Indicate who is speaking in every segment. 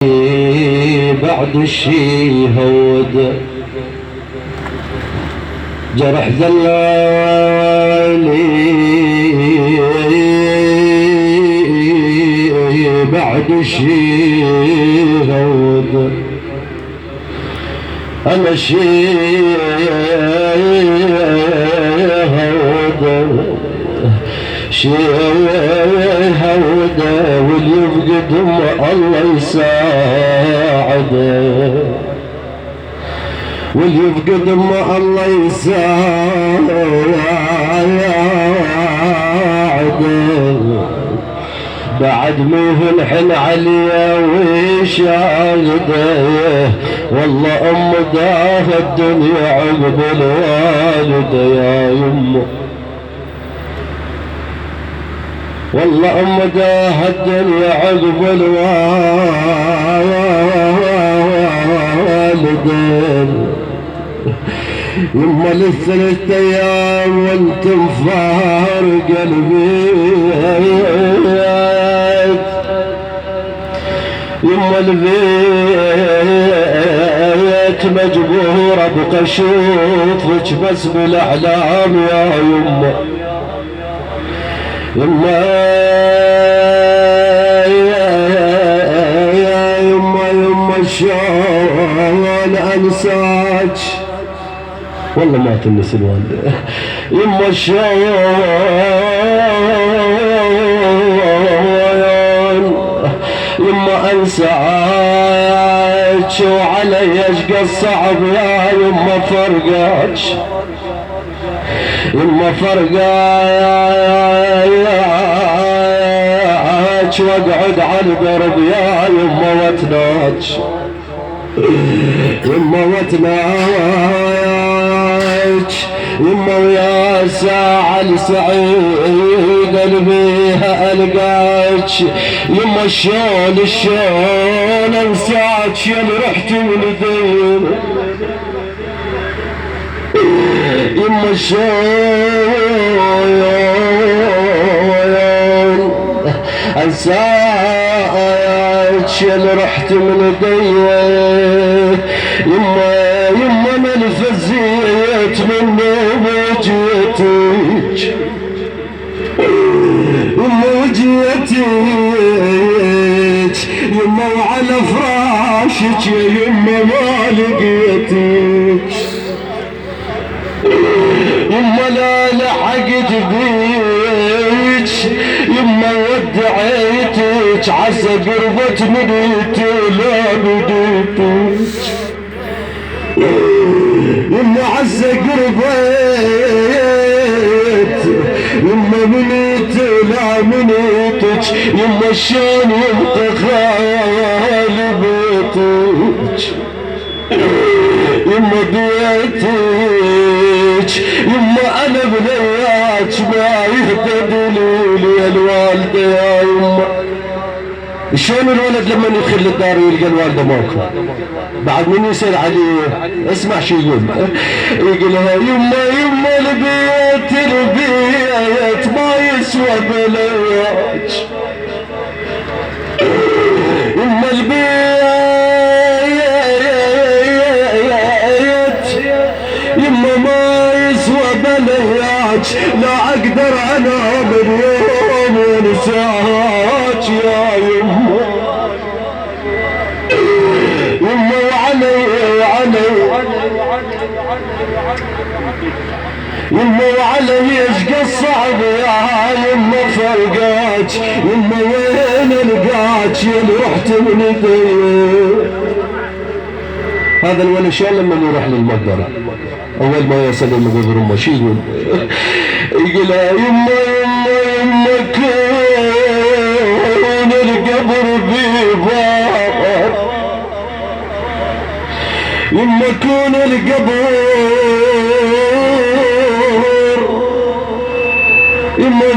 Speaker 1: بعد الشي هود جرح ذلالي بعد الشي هود أنا شي هود شي هود واللي يفقد الله يساعده واللي يفقد الله يساعده بعد ميه الحن عليه ويشاهده والله أم داه الدنيا عقب الوالده يا يمه والله أم داه الدنيا عقب الوالدين يما للثلاث أيام وانت مفارق البيت يما البيت مجبور أبقى أشوفك بس بالأحلام يا يما يما يما شلون انساك والله ما تنسى الوالده يما شلون يما انساك وعلي اشقى الصعب يا يما فرقاك يما فرقاك واقعد على الدرب يا يما وتناك يما وتناك يما ويا ساعة السعيد اللي بيها القاك يما شلون انساك يا اللي رحت من الدين يما شلون انساك اللي رحت من ايديك يما من فزيت مني وجيتك يما وجيتك يما وعلى فراشك يما ما لقيتك يما لا لحقت بيك يما ودعيتك عسى قربت منيت لا بديتك يما عسى قربت يما منيت لا منيتك يما شلون يبقى خالي بيتك يما بيتك يما انا بنياك ما يهتدوا لي الوالده يا يما شلون الولد لما يدخل الدار ويلقى الوالده ماكو بعد من يصير عليه اسمع شو يقول يقولها يما البيت ما يسوى بلاك يما البيت يما ما يسوى بلاك لا اقدر انا من يوم ونساك يا يما يما وعلي يما وعلي اشقى الصعب يا يما فرقاك يما وين القاك يا اللي رحت من ايديك هذا الولد شلون لما يروح للمقبره اول ما يوصل للمقبره امه شو يقول؟ يقول يما كون القبر بباب يما كون القبر يما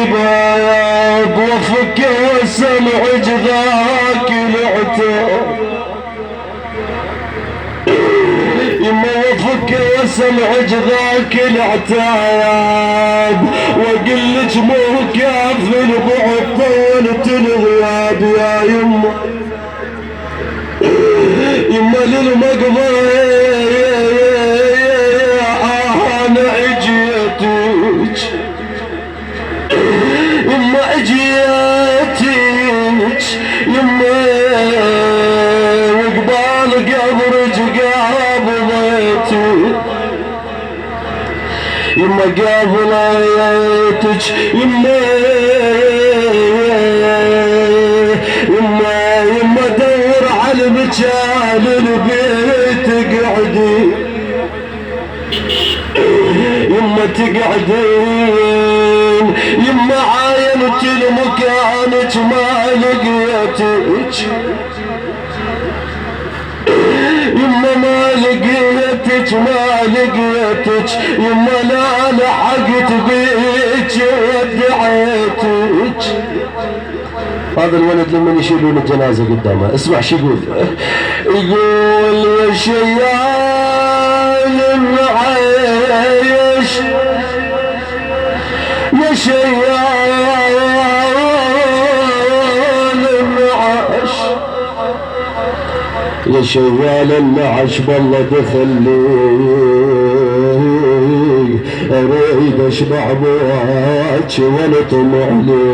Speaker 1: بباب وفك وسمع جذاك العتاب يما وفك وسمع جذاك العتاب واقول لك مو كافي البعد طولت الغياب يا يما يما وقبال قبرك قابضتي يما قابلتك يما دور على مكان البيت قعدي يما تقعدين يما عاينت لمكانك ما لقيتك يما ما لقيتك يما لا لحقت بيك ودعيتك. هذا الولد لما يشيلون الجنازة قدامه اسمع شو يقول. يقول يا شيال العيش يا شيال العيش يا شيال النعش بالله دخلي اريد اشبع بوعك ولا طمع لي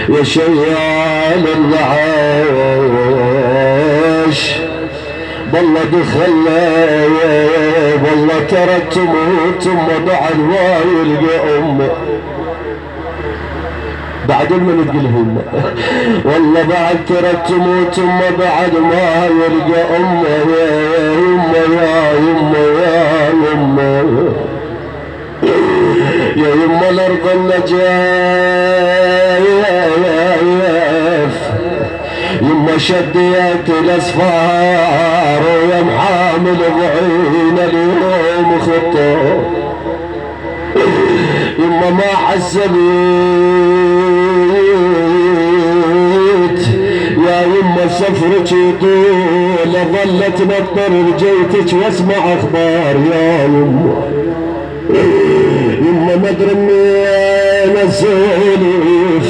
Speaker 1: يا شيال النعش بالله دخلي والله ترى تموت بعد ما يلقى امه بعد من تقولهم والله بعد ترى تموت بعد ما يلقى امه يا يما الارض النجاف يما شديت الاسفار ويا محامل ضعين اليوم خطه يما ما حسبت يا يما سفرك يطول ظلت نطر رجيتك واسمع اخبار يا يما ما ادري منين اسولف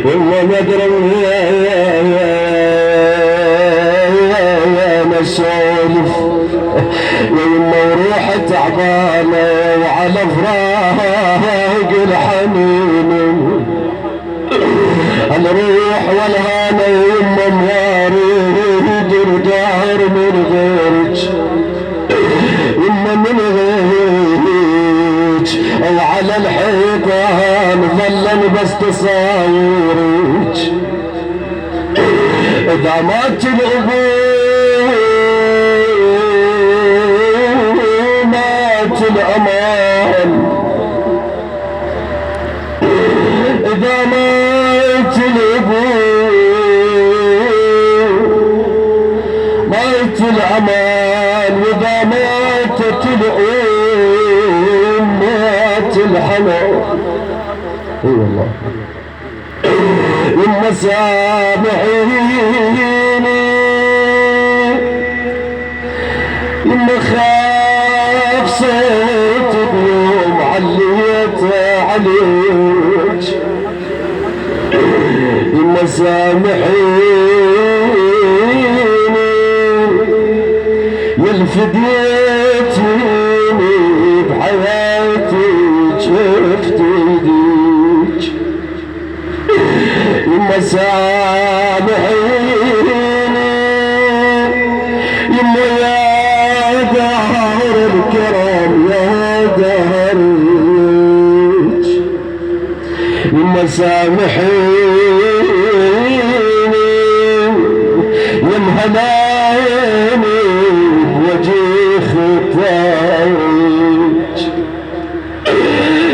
Speaker 1: يما ما ادري منين اسولف يا يما وروحي تعبانه وعلى فراق الحنين الروح والهانه يما موارد الدهر من غيرك يما من غيرك او على الحيطان ظلن بس تصاورك اذا مات الابوه مات الامان اذا مات الابوه مات الامان واذا ماتت الام مات الحنان. اي والله يما سامحيني يما خاف صوت بيوم عليت عليك يما سامحيني يلفديتني بحياتي شفت ايديك يما سامحيني يما يا دهر الكرم يا دهرك يما سامحيني يما هناني بوجه خطاك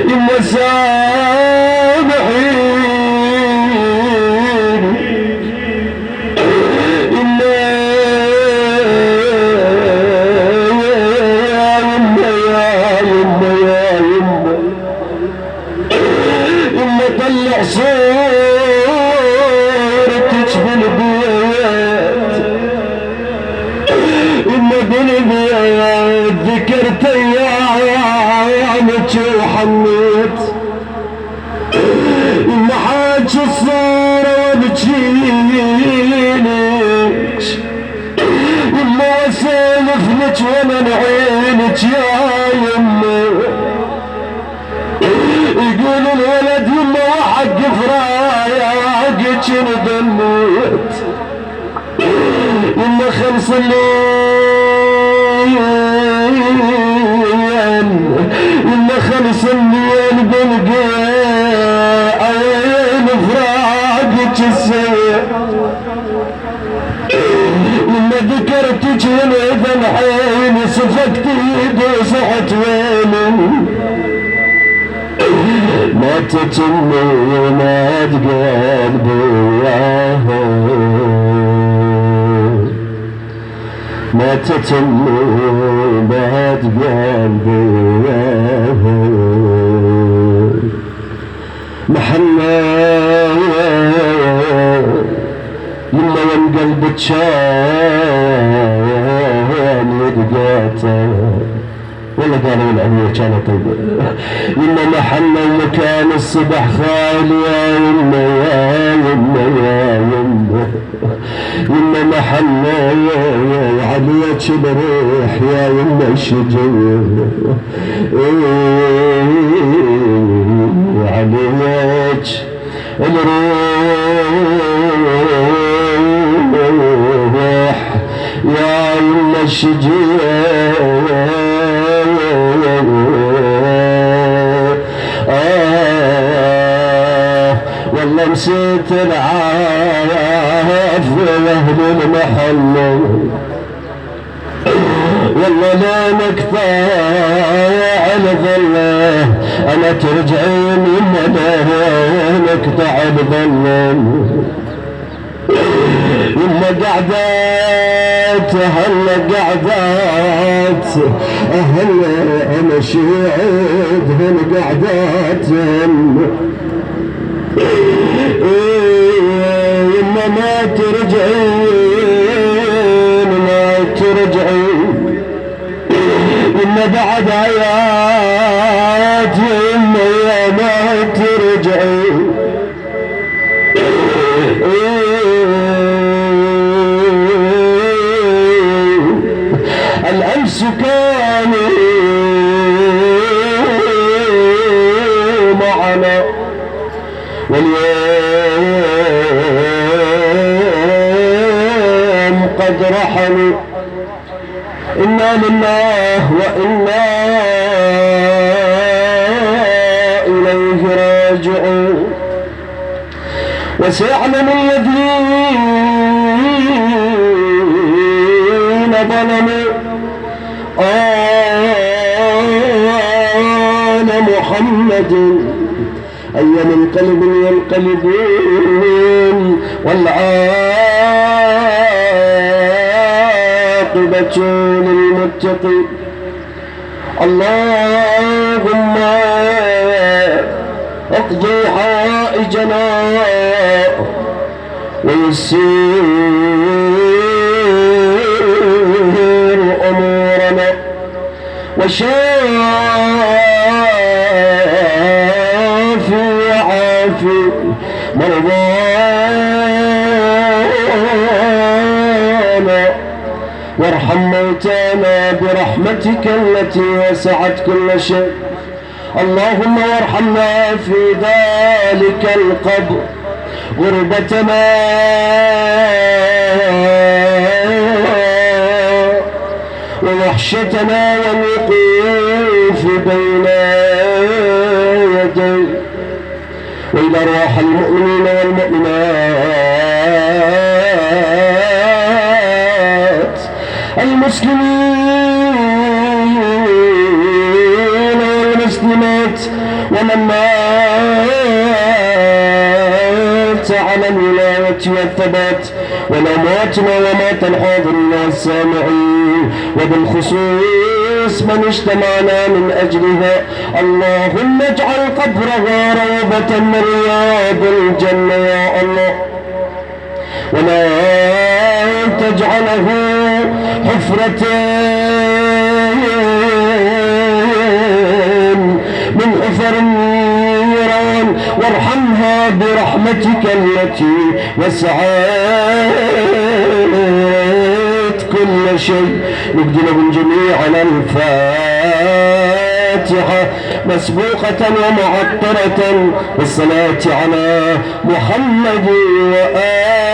Speaker 1: يما سامحيني طلع صورتك بالبيت إما بالبيت ذكرت أيامك وحنيت إما حاج الصورة وبجيلك إما وسالف لك وانا نعينك يا يمه يقول الولد يما وحق فراق باكر دليت يما خلص الليل يما خلص الليل بالقاع عين فراقك السير لما ذكرتك ينعذ الحين سفكت يدي وصحت ويني ما تتمي وما تقلبي ما تتمي وما تقلبي محنا يما يم قلبك شان يدقاته والله قالوا الأمير كانت طيبة يما محنا ومكان الصبح خالي يا يما يا يما يا يما يما محنا عليك الريح يا يما الشجر عليك الروح يا يما الشجر والله نسيت العاف واهل المحل والله لا نقطع الظله انا ترجعين يما لا نقطع الظله يما قعدت هلا قعدت هلا انا شهد هلا قعدت يما ما ترجعين ما ترجعين يما بعد آيات يما يا ما ترجعين الأمس كانوا معنا واليوم قد رحلوا إنا لله وإنا إليه راجعون وسيعلم الذين ظلموا آل محمد أي منقلب ينقلبون والعاقبة للمتقين اللهم اقضي حائجنا ويسير أمورنا وشافي وعافي مرضانا وارحم موتانا برحمتك التي وسعت كل شيء اللهم وارحمنا في ذلك القبر غربتنا ووحشتنا والوقوف بين يديك وإلى أرواح المؤمنين والمؤمنات المسلمين والمسلمات ومن مات على الولاية والثبات والأمواتنا ومات الحاضرين والسامعين وبالخصوص من اجتمعنا من أجلها اللهم اجعل قبرها روضة من رياض الجنة يا الله ولا تجعله حفرة من حفر النيران وارحمها برحمتك التي وسعت كل شيء نبدل من جميعنا الفاتحة الفاتحة مسبوقة ومعطرة بالصلاة على محمد وآله